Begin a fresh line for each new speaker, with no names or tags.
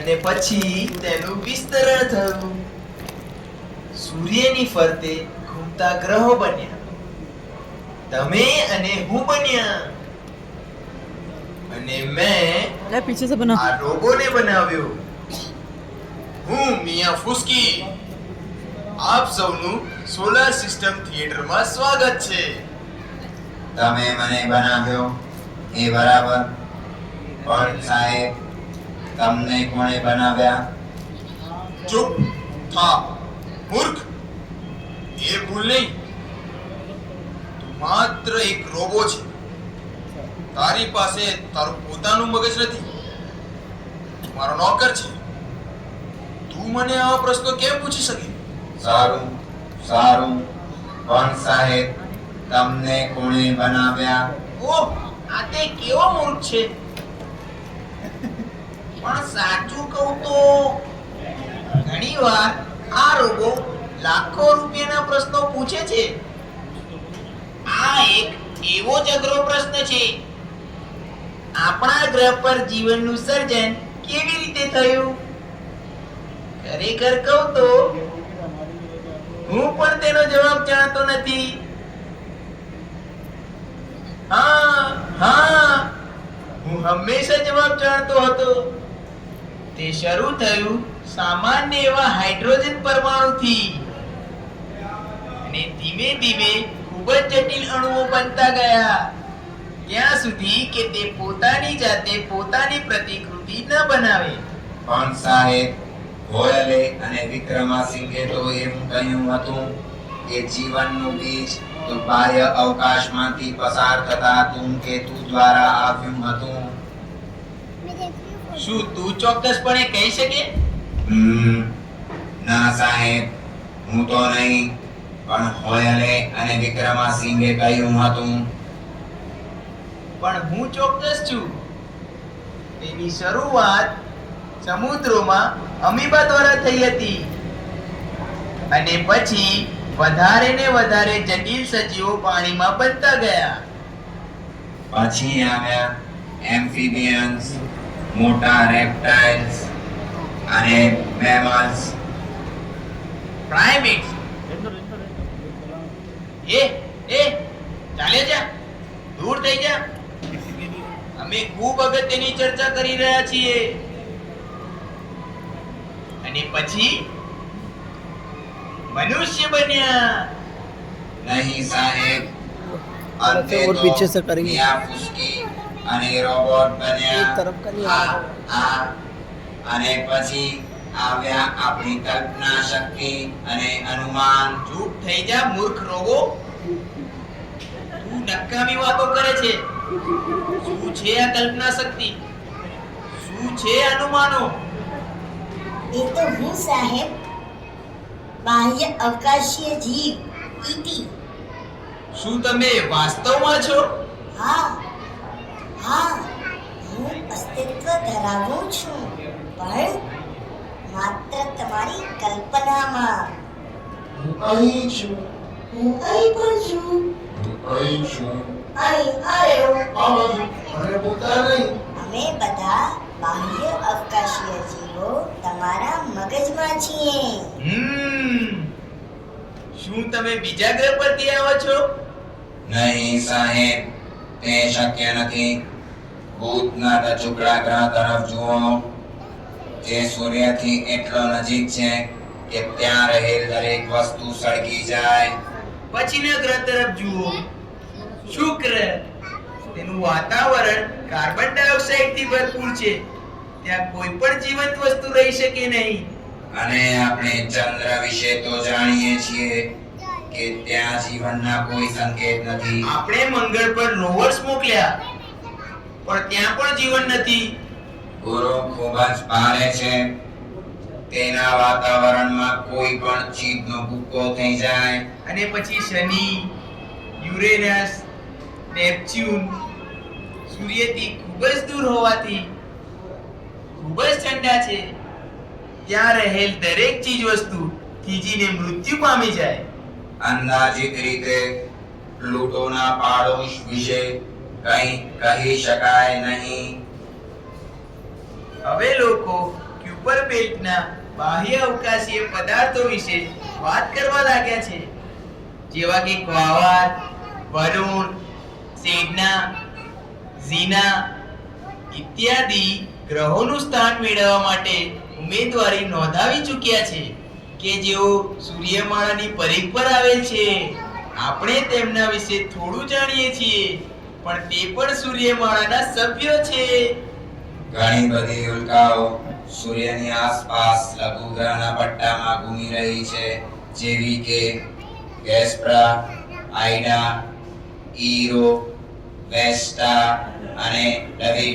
અને પછી તેનું વિસ્તરણ થયું. સૂર્યની ફરતે ઘૂમતા ગ્રહો બન્યા. તમે અને હું બન્યા. અને મેં
पीछे से बना
આ રોબોને બનાવ્યો. હું મિયા ફુસ્કી. આપ સૌનું સોલાર સિસ્ટમ થિયેટરમાં સ્વાગત છે.
તમે મને બનાવ્યો એ બરાબર, પણ સાહેબ તમને કોણે બનાવ્યા?
ચૂપ થા મૂર્ખ. એ ભૂલ નહીં. તું માત્ર એક રોબો છે. તારી પાસે તારું પોતાનું મગજ નથી. તું મારો નોકર છે. તું મને આવા પ્રશ્નો કેમ પૂછી શકે?
સારું સારું, પણ સાહેબ તમને કોણે બનાવ્યા?
ઓહ, આ તે કેવો મૂર્ખ છે. પણ સાચું કહું તો ઘણીવાર આ રોબો લાખો રૂપિયાના પ્રશ્નો પૂછે છે. આ એક એવો જ અઘરો પ્રશ્ન છે. આપણા ગ્રહ પર જીવનનું સર્જન કેવી રીતે થયું? ખરેખર કહું તો હું પણ તેનો જવાબ જાણતો નથી. હા, હું હંમેશા જવાબ જાણતો હતો. તે શરૂ થયું સામાન્ય એવા હાઇડ્રોજન પરમાણુથી, અને ધીમે ધીમે ખૂબ જ જટિલ અણુઓ બનતા ગયા, ત્યાં સુધી કે તે પોતાની જાતે પોતાની પ્રતિકૃતિ ન બનાવે.
પણ સાહેબ હોયલે અને વિક્રમાસિંઘે તો એમ કહ્યું હતું કે જીવનનું બીજ તો બાહ્ય અવકાશમાંથી પસાર થતા ધૂમકેતુ દ્વારા આવ્યું હતું.
શું તું ચોક્કસપણે કહી શકે?
ના સાહેબ, હું તો નહીં, પણ હોયલે અને વિક્રમાસિંઘે કહ્યું હતું.
પણ હું ચોક્કસ છું. તેની શરૂઆત સમુદ્રોમાં અમીબા દ્વારા થઈ હતી, અને પછી વધારે ને વધારે જટિલ સજીવો પાણીમાં બનતા ગયા.
પછી આવ્યા એમ્ફિબિયન્સ, મોટા રેપ્ટાઇલ્સ અને મેમલ્સ.
પ્રાઇમેટ્સ. એ ચાલે જા, દૂર થઈ જા. અમે ખૂબ અગત્યની ચર્ચા કરી રહ્યા છીએ. અને પછી મનુષ્ય બન્યા.
નહીં સાહેબ, અંતે
और
તો
पीछे से करेंगे।
મિયા ફુસ્કી અને રોબોટ બન્યા.
एक तरफ का नहीं आएगा।
આ અને પછી આવ્યા આપણી કલ્પના શક્તિ અને અનુમાન.
ચૂપ થઈ જા મૂર્ખ રોગો. તું નકામી વાતો કરે છે. શું છે આ કલ્પના શક્તિ? શું છે અનુમાનો?
એ તો હું સાહેબ, બાહ્ય અવકાશીય જીવ ઈટી.
શું તમે વાસ્તવમાં છો?
હા, હું અસ્તિત્વ ધરાવું છું, પણ માત્ર તમારી કલ્પનામાં.
હું અહીં છું.
હું અહીં પણ છું.
હું અહીં છું.
અહીં આવ્યો.
આ બાજુ. મને બોલતા નહીં.
અમે બધા બાહ્ય અવકાશીય જીવો તમારા મગજમાં છીએ.
શું તમે બીજા ગ્રહ પરથી આવો છો?
નહીં સાહેબ, તે શક્ય નથી. ભૂતના ટચુકડા ગ્રહ તરફ જુઓ, જે સૂર્યથી એટલો નજીક છે કે ત્યાં રહેલ દરેક વસ્તુ સળગી જાય.
પછીના ગ્રહ તરફ જુઓ, શુક્ર. તેનું વાતાવરણ કાર્બન ડાયોક્સાઇડ થી ભરપૂર છે. ત્યાં કોઈ પણ જીવંત વસ્તુ રહી શકે નહીં.
અને આપણે ચંદ્ર વિશે તો જાણીએ છીએ કે ત્યાં જીવનના કોઈ સંકેત નથી.
આપણે મંગળ પર રોવર્સ મોકલ્યા, પણ ત્યાં પણ જીવન નથી.
ગુરુ ખૂબ જ ભારે છે. તેના વાતાવરણમાં કોઈ પણ ચીજનો ભૂક્કો થઈ જાય.
અને પછી શનિ, યુરેનસ, નેપચ્યુન સૂર્યથી ખૂબ જ દૂર હોવાથી ખૂબ જ ઠંડા છે. ત્યાં રહેલ દરેક ચીજ વસ્તુ થીજીને મૃત્યુ પામી જાય.
અંદાજિત રીતે પ્લુટોના પાડોશ વિશે કંઈ કહી શકાય નહીં.
હવે લોકો ક્યુપર કુપર બેલ્ટના બાહ્ય અવકાશીય પદાર્થો વિશે વાત કરવા લાગ્યા છે, જેવા કે ક્વાવાર, વરુણ, સેડના, ઝીના ઇત્યાદિ ગ્રહોનું સ્થાન મેળવવા માટે ઉમેદવારી નોંધાવી ચૂક્યા છે કે જેઓ સૂર્યમાળાની પરિઘ પર આવેલ છે. આપણે તેમના વિશે થોડું જાણીએ છીએ, પણ તે પણ સૂર્યમાળાના સભ્યો છે.
ઘણી બધી ઉલ્કાઓ સૂર્યની આસપાસ લઘુગ્રહના પટ્ટામાં ઘૂમી રહી છે, જેવી કે ગેસ્પ્રા, આઇડા, ઈરો, વેસ્ટા અને ડવિડ.